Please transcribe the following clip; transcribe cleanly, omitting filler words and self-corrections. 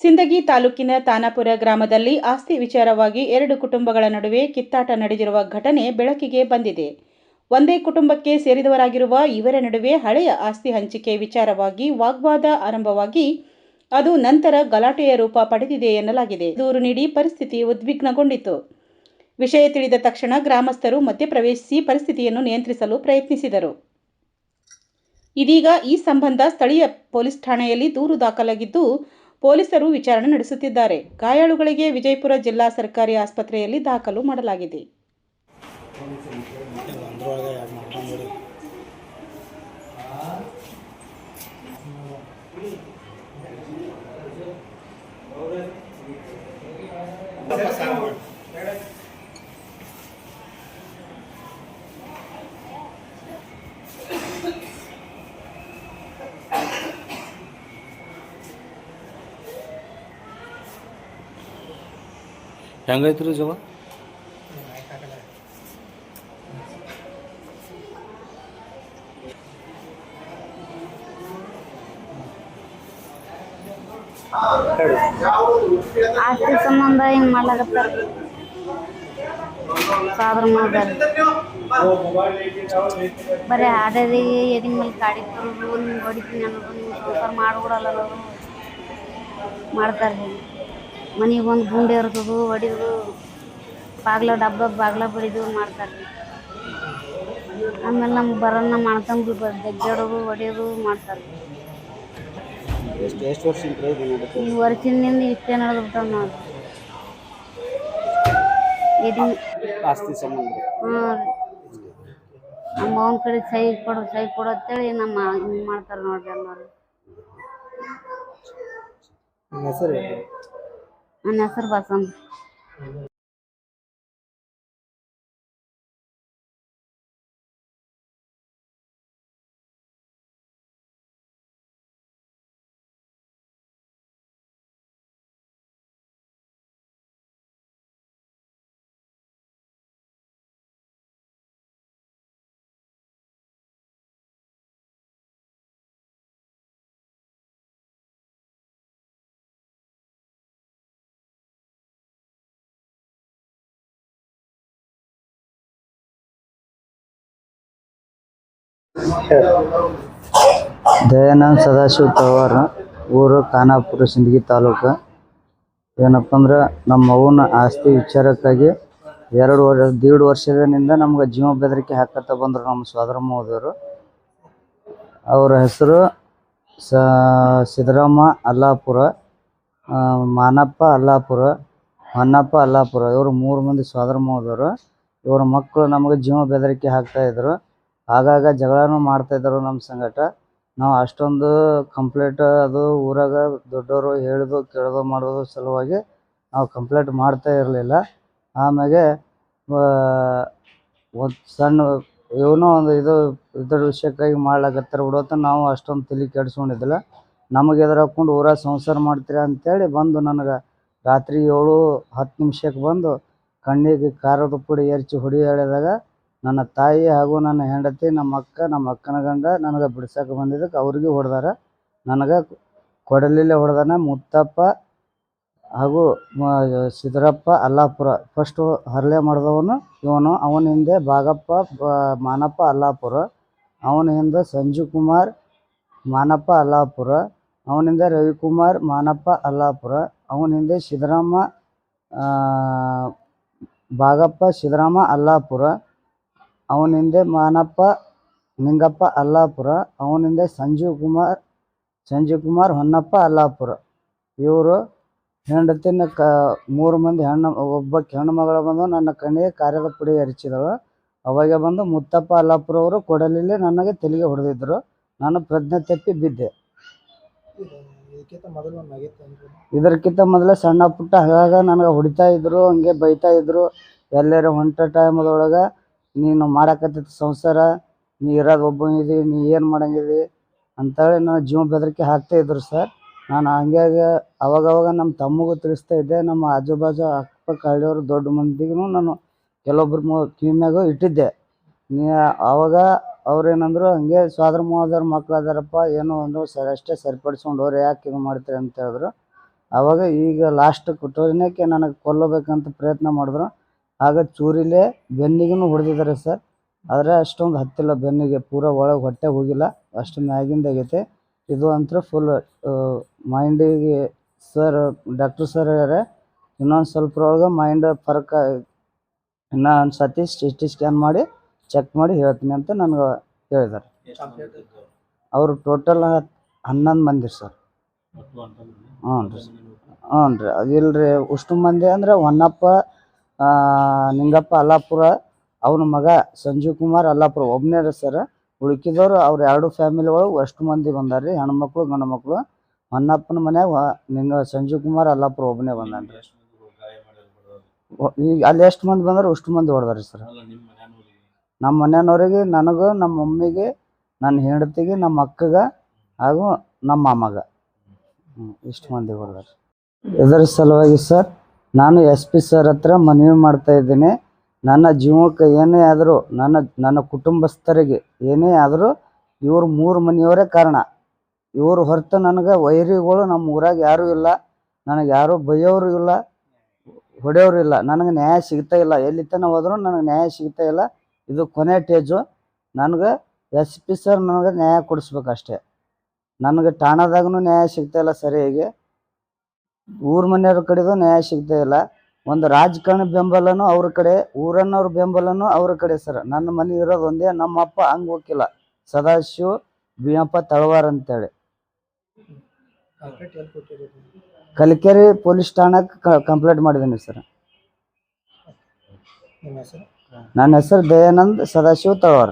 ಸಿಂದಗಿ ತಾಲೂಕಿನ ತಾನಾಪುರ ಗ್ರಾಮದಲ್ಲಿ ಆಸ್ತಿ ವಿಚಾರವಾಗಿ ಎರಡು ಕುಟುಂಬಗಳ ನಡುವೆ ಕಿತ್ತಾಟ ನಡೆದಿರುವ ಘಟನೆ ಬೆಳಕಿಗೆ ಬಂದಿದೆ. ಒಂದೇ ಕುಟುಂಬಕ್ಕೆ ಸೇರಿದವರಾಗಿರುವ ಇವರ ನಡುವೆ ಹಳೆಯ ಆಸ್ತಿ ಹಂಚಿಕೆ ವಿಚಾರವಾಗಿ ವಾಗ್ವಾದ ಆರಂಭವಾಗಿ ಅದು ನಂತರ ಗಲಾಟೆಯ ರೂಪ ಪಡೆದಿದೆ ಎನ್ನಲಾಗಿದೆ. ದೂರು ನೀಡಿ ಪರಿಸ್ಥಿತಿ ಉದ್ವಿಗ್ನಗೊಂಡಿತು. ವಿಷಯ ತಿಳಿದ ತಕ್ಷಣ ಗ್ರಾಮಸ್ಥರು ಮಧ್ಯಪ್ರವೇಶಿಸಿ ಪರಿಸ್ಥಿತಿಯನ್ನು ನಿಯಂತ್ರಿಸಲು ಪ್ರಯತ್ನಿಸಿದರು. ಇದೀಗ ಈ ಸಂಬಂಧ ಸ್ಥಳೀಯ ಪೊಲೀಸ್ ಠಾಣೆಯಲ್ಲಿ ದೂರು ದಾಖಲಾಗಿದ್ದು ಪೊಲೀಸರು ವಿಚಾರಣೆ ನಡೆಸುತ್ತಿದ್ದಾರೆ. ಗಾಯಾಳುಗಳಿಗೆ ವಿಜಯಪುರ ಜಿಲ್ಲಾ ಸರ್ಕಾರಿ ಆಸ್ಪತ್ರೆಯಲ್ಲಿ ದಾಖಲು ಮಾಡಲಾಗಿದೆ. ಹೆಂಗೈತ್ರಿ ಜವ ಆಸ್ತಿ ಸಂಬಂಧ ಹಿಂಗ್ ಮಾಡ್ಲಾಕತ್ತಾರ. ಸಾದ್ರ ಮಾಡ್ದಾರ ಬರೀ ಹಾಡೋದಿಗೆ ಎದಿನ ಮೇಲೆ ಕಾಡಿ ತರೋದು, ನಿಮ್ಗೆ ಹೊಡಿತೀನಿ ಅನ್ನೋದು, ನಿಮ್ಗೆ ಸಂಸಾರ ಮಾಡ್ಕೊಡಲ್ಲ ಅನ್ನೋದು ಮಾಡ್ತಾರೆ. ಮನೆಗೆ ಒಂದು ಗುಂಡೆ ಇರ್ತದು, ಹೊಡಿಯೋದು, ಬಾಗ್ಲ ಬಾಗ್ಲ ಬಡಿದು ಮಾಡ್ತಾರೆ. ಆಮೇಲೆ ನಮ್ಗೆ ಬರೋಣ ಮಾಡ್ತಂದು ದಗ್ಗಾಡೋದು, ಹೊಡಿಯೋದು ಮಾಡ್ತಾರೆ. ಈ ವರ್ಷದಿಂದ ಇಷ್ಟೇ ನಡೆದ್ಬಿಟ್ಟಾವ ನೋಡಿ. ನಮ್ಮ ಅವನ ಕಡೆ ಸಹಿ ಕೊಡು ಅಂತೇಳಿ ನಮ್ಮ ಹಿಂಗೆ ಮಾಡ್ತಾರೆ ನೋಡ್ರಿ ಎಲ್ಲರೂ. ನನ್ನ ಹೆಸರು ಬಸಂತ. ದಯಾನಂದ ಸದಾಶಿವ ತಳವಾರ, ಊರು ಖಾನಾಪುರ, ಸಿಂದಗಿ ತಾಲೂಕು. ಏನಪ್ಪ ಅಂದ್ರೆ ನಮ್ಮ ಅವನ ಆಸ್ತಿ ವಿಚಾರಕ್ಕಾಗಿ 1.5 ವರ್ಷದಿಂದ ನಮ್ಗೆ ಜೀವ ಬೆದರಿಕೆ ಹಾಕತ್ತ ಬಂದರು ನಮ್ಮ ಸೋದರಮ್ಮ ಹೋದವರು. ಅವರ ಹೆಸರು ಸಿದ್ದರಾಮ ಅಲ್ಲಾಪುರ, ಮಾನಪ್ಪ ಅಲ್ಲಾಪುರ, ಹೊನ್ನಪ್ಪ ಅಲ್ಲಾಪುರ. ಇವರು 3 ಮಂದಿ ಸೋದರಮ್ಮ ಹೋದವರು. ಇವರ ಮಕ್ಕಳು ನಮಗೆ ಜೀವ ಬೆದರಿಕೆ ಹಾಕ್ತಾಯಿದ್ರು. ಆಗಾಗ ಜಗಳನೂ ಮಾಡ್ತಾಯಿದ್ರು ನಮ್ಮ ಸಂಗಟ. ನಾವು ಅಷ್ಟೊಂದು ಕಂಪ್ಲೇಂಟ್ ಅದು ಊರಾಗ ದೊಡ್ಡವರು ಹೇಳೋದು ಕೇಳೋದು ಮಾಡೋದು ಸಲುವಾಗಿ ನಾವು ಕಂಪ್ಲೇಂಟ್ ಮಾಡ್ತಾ ಇರಲಿಲ್ಲ. ಆಮೇಲೆ ಒಂದು ಸಣ್ಣ ಇವನು ಒಂದು ಇದ್ರ ವಿಷಯಕ್ಕಾಗಿ ಮಾಡ್ಲಾಕತ್ತಾರೆ ಬಿಡೋತ ನಾವು ಅಷ್ಟೊಂದು ತಲೆ ಕೆಡಿಸ್ಕೊಂಡಿದ್ದಿಲ್ಲ. ನಮಗೆ ಎದುರು ಹಾಕ್ಕೊಂಡು ಊರಾಗ ಸಂಸಾರ ಮಾಡ್ತೀರಾ ಅಂತೇಳಿ ಬಂದು ನನಗೆ ರಾತ್ರಿ 7:10 ನಿಮಿಷಕ್ಕೆ ಬಂದು ಕಣ್ಣಿಗೆ ಖಾರದ ಪುಡಿ ಎರಚಿ ಹೊಡಿ ಹೇಳಿದಾಗ ನನ್ನ ತಾಯಿ ಹಾಗೂ ನನ್ನ ಹೆಂಡತಿ, ನಮ್ಮ ಅಕ್ಕನ ಗಂಡ ನನಗೆ ಬಿಡ್ಸಕ್ಕೆ ಬಂದಿದ್ದಕ್ಕೆ ಅವ್ರಿಗೆ ಹೊಡೆದಾರ. ನನಗೆ ಕೊಡಲಿಲ್ಲೇ ಹೊಡೆದಾನ. ಮುತ್ತಪ್ಪ ಹಾಗೂ ಸಿದ್ದರಪ್ಪ ಅಲ್ಲಾಪುರ ಫಸ್ಟು ಹರಳೆ ಮಾಡಿದವನು ಇವನು. ಅವನ ಹಿಂದೆ ಭಾಗಪ್ಪ ಮಾನಪ್ಪ ಅಲ್ಲಾಪುರ, ಅವನ ಹಿಂದೆ ಸಂಜೀವ್ ಕುಮಾರ್ ಮಾನಪ್ಪ ಅಲ್ಲಾಪುರ, ಅವನ ಹಿಂದೆ ರವಿಕುಮಾರ್ ಮಾನಪ್ಪ ಅಲ್ಲಾಪುರ, ಅವನ ಹಿಂದೆ ಭಾಗಪ್ಪ ಸಿದ್ದರಾಮ ಅಲ್ಲಾಪುರ, ಅವನ ಹಿಂದೆ ಮಾನಪ್ಪ ನಿಂಗಪ್ಪ ಅಲ್ಲಾಪುರ, ಅವನ ಹಿಂದೆ ಸಂಜೀವ್ ಕುಮಾರ್ ಹೊನ್ನಪ್ಪ ಅಲ್ಲಾಪುರ. ಇವರು ಹೆಂಡತಿನ 3 ಮಂದಿ ಒಬ್ಬಕ್ಕೆ ಹೆಣ್ಣು ಮಗಳು ಬಂದು ನನ್ನ ಕಣ್ಣಿಗೆ ಖಾರದ ಪುಡಿ ಎರಚಿದಳು. ಅವಾಗ ಬಂದು ಮುತ್ತಪ್ಪ ಅಲ್ಲಾಪುರ ಅವರು ಕೊಡಲಿಲ್ಲ ನನಗೆ ತಲೆಗೆ ಹೊಡೆದಿದ್ದರು. ನಾನು ಪ್ರಜ್ಞೆ ತಪ್ಪಿ ಬಿದ್ದೆ. ಇದಕ್ಕಿಂತ ಮೊದಲೇ ಸಣ್ಣ ಪುಟ್ಟ ಆಗಾಗ ನನಗೆ ಹೊಡಿತಾ ಇದ್ರು, ಹಂಗೆ ಬೈತಾ ಇದ್ರು. ಎಲ್ಲರ ಹೊಂಟ ಟೈಮದೊಳಗೆ ನೀನು ಮಾಡಕತ್ತಿದ್ದ ಸಂಸಾರ, ನೀ ಇರೋದು ಒಬ್ಬನಿದಿ, ನೀ ಏನು ಮಾಡಂಗಿದಿ ಅಂತೇಳಿ ನಾನು ಜೀವ ಬೆದರಿಕೆ ಹಾಕ್ತಾಯಿದ್ರು ಸರ್. ನಾನು ಹಂಗಾಗಿ ಅವಾಗವಾಗ ನಮ್ಮ ತಮ್ಮಗೂ ತಿಳಿಸ್ತಾ ಇದ್ದೆ. ನಮ್ಮ ಆಜು ಬಾಜು ಅಕ್ಕಪಕ್ಕ ಹಳ್ಳಿಯವರು ದೊಡ್ಡ ಮಂದಿಗೂ ನಾನು ಕೆಲವೊಬ್ರು ಕಿವಿಮ್ಯಾಗೂ ಇಟ್ಟಿದ್ದೆ. ನೀ ಅವಾಗ ಅವ್ರೇನಂದ್ರು ಹಂಗೆ ಸೋದರ ಮಾವದವ್ರ ಮಕ್ಳು ಅದಾರಪ್ಪ ಏನೋ ಒಂದು ಅಷ್ಟೇ ಸರಿಪಡಿಸ್ಕೊಂಡು ಅವ್ರು ಯಾಕೆ ಇದು ಮಾಡ್ತೀರಿ ಅಂತ ಹೇಳಿದ್ರು. ಆವಾಗ ಈಗ ಲಾಸ್ಟ್ ಕೊಟ್ಟೋದಿನಕ್ಕೆ ನನಗೆ ಕೊಲ್ಲಬೇಕಂತ ಪ್ರಯತ್ನ ಮಾಡಿದ್ರು. ಆಗ ಚೂರಿಲೇ ಬೆನ್ನಿಗೂ ಹೊಡೆದಿದ್ದಾರೆ ಸರ್. ಆದರೆ ಅಷ್ಟೊಂದು ಹತ್ತಿಲ್ಲ ಬೆನ್ನಿಗೆ, ಪೂರ ಒಳಗೆ ಹೊಟ್ಟೆ ಹೋಗಿಲ್ಲ, ಅಷ್ಟು ಮ್ಯಾಗಿಂದ ಆಗೈತೆ. ಇದು ಅಂತೂ ಫುಲ್ ಮೈಂಡಿಗೆ ಸರ್ ಡಾಕ್ಟ್ರ್ ಸರ್ ಹೇಳ್ಯಾರೆ ಇನ್ನೊಂದು ಸ್ವಲ್ಪರೊಳಗೆ ಮೈಂಡ್ ಫರ್ಕ್ ಇನ್ನೂ ಒಂದು ಸತಿ CT ಸ್ಕ್ಯಾನ್ ಮಾಡಿ ಚೆಕ್ ಮಾಡಿ ಹೇಳ್ತೀನಿ ಅಂತ ನನಗೆ ಹೇಳಿದ್ದಾರೆ. ಅವರು ಟೋಟಲ್ 11 ಮಂದಿ ಸರ್. ಹ್ಞೂ ರೀ ಅದಿಲ್ರಿ ಅಷ್ಟು ಮಂದಿ ಅಂದರೆ ಹೊನ್ನಪ್ಪ ನಿಂಗಪ್ಪ ಅಲ್ಲಾಪುರ, ಅವನ ಮಗ ಸಂಜೀವ್ ಕುಮಾರ್ ಅಲ್ಲಾಪುರ ಒಬ್ಬನೇ ರೀ ಸರ್. ಉಳ್ಕಿದವ್ರು ಅವ್ರು 2 ಫ್ಯಾಮಿಲಿ ಒಳಗೆ ಅಷ್ಟು ಮಂದಿ ಬಂದಾರ ರೀ, ಹೆಣ್ಮಕ್ಳು ಗಂಡು ಮಕ್ಕಳು. ಹೊನ್ನಪ್ಪನ ಮನ್ಯಾಗ ಸಂಜೀವ್ ಕುಮಾರ್ ಅಲ್ಲಾಪುರ ಒಬ್ಬನೇ ಬಂದಾನ ರೀ. ಈಗ ಅಲ್ಲಿ ಎಷ್ಟು ಮಂದಿ ಬಂದ್ರೆ ಅಷ್ಟು ಮಂದಿ ಹೊಡೆದಾರಿ ಸರ್. ನಮ್ಮ ಮನೆಯವ್ರಿಗೆ, ನನಗೂ, ನಮ್ಮ ಮಮ್ಮಿಗೆ, ನನ್ನ ಹೆಂಡತಿಗೆ, ನಮ್ಮ ಅಕ್ಕಗೆ ಹಾಗೂ ನಮ್ಮ ಮಾಮಗ ಇಷ್ಟು ಮಂದಿ ಹೊಡೆದಾರೆ. ಇದರ ಸಲುವಾಗಿ ಸರ್ ನಾನು SP ಸರ್ ಹತ್ರ ಮನವಿ ಮಾಡ್ತಾ ಇದ್ದೀನಿ. ನನ್ನ ಜೀವಕ್ಕೆ ಏನೇ ಆದರೂ, ನನ್ನ ಕುಟುಂಬಸ್ಥರಿಗೆ ಏನೇ ಆದರೂ ಇವರು 3 ಮನೆಯವರೇ ಕಾರಣ. ಇವರು ಹೊರತು ನನಗೆ ವೈರಿಗಳು ನಮ್ಮ ಊರಾಗ ಯಾರೂ ಇಲ್ಲ. ನನಗೆ ಯಾರೂ ಬೈಯೋರು ಇಲ್ಲ, ಹೊಡೆಯೋರು ಇಲ್ಲ. ನನಗೆ ನ್ಯಾಯ ಸಿಗ್ತಾ ಇಲ್ಲ. ಎಲ್ಲಿ ತನಕ ಹೋದ್ರೂ ನನಗೆ ನ್ಯಾಯ ಸಿಗ್ತಾ ಇಲ್ಲ. ಇದು ಕೊನೆ ಟೇಜು. ನನಗೆ SP ಸರ್ ನನಗೆ ನ್ಯಾಯ ಕೊಡಿಸ್ಬೇಕಷ್ಟೇ. ನನಗೆ ಠಾಣದಾಗೂ ನ್ಯಾಯ ಸಿಗ್ತಾ ಇಲ್ಲ ಸರಿಯಾಗಿ, ಊರ ಮನೆಯವ್ರ ಕಡೆದು ನ್ಯಾಯ ಸಿಗ್ತಾ ಇಲ್ಲ. ಒಂದು ರಾಜಕಾರಣ ಬೆಂಬಲನೂ ಅವ್ರ ಕಡೆ, ಊರನ್ನವ್ರ ಬೆಂಬಲನೂ ಅವ್ರ ಕಡೆ ಸರ್. ನನ್ನ ಮನೆ ಇರೋದು ಒಂದೇ. ನಮ್ಮ ಅಪ್ಪ ಹಂಗೆ ಹೋಗಿಲ್ಲ, ಸದಾಶಿವ ಬಿಯಪ್ಪ ತಳವಾರ ಅಂತೇಳಿ. ಕಲಿಕೆರೆ ಪೊಲೀಸ್ ಠಾಣಕ್ಕೆ ಕಂಪ್ಲೇಂಟ್ ಮಾಡಿದ್ದೀನಿ ಸರ್. ನನ್ನ ಹೆಸರು ದಯಾನಂದ್ ಸದಾಶಿವ ತಳವಾರ.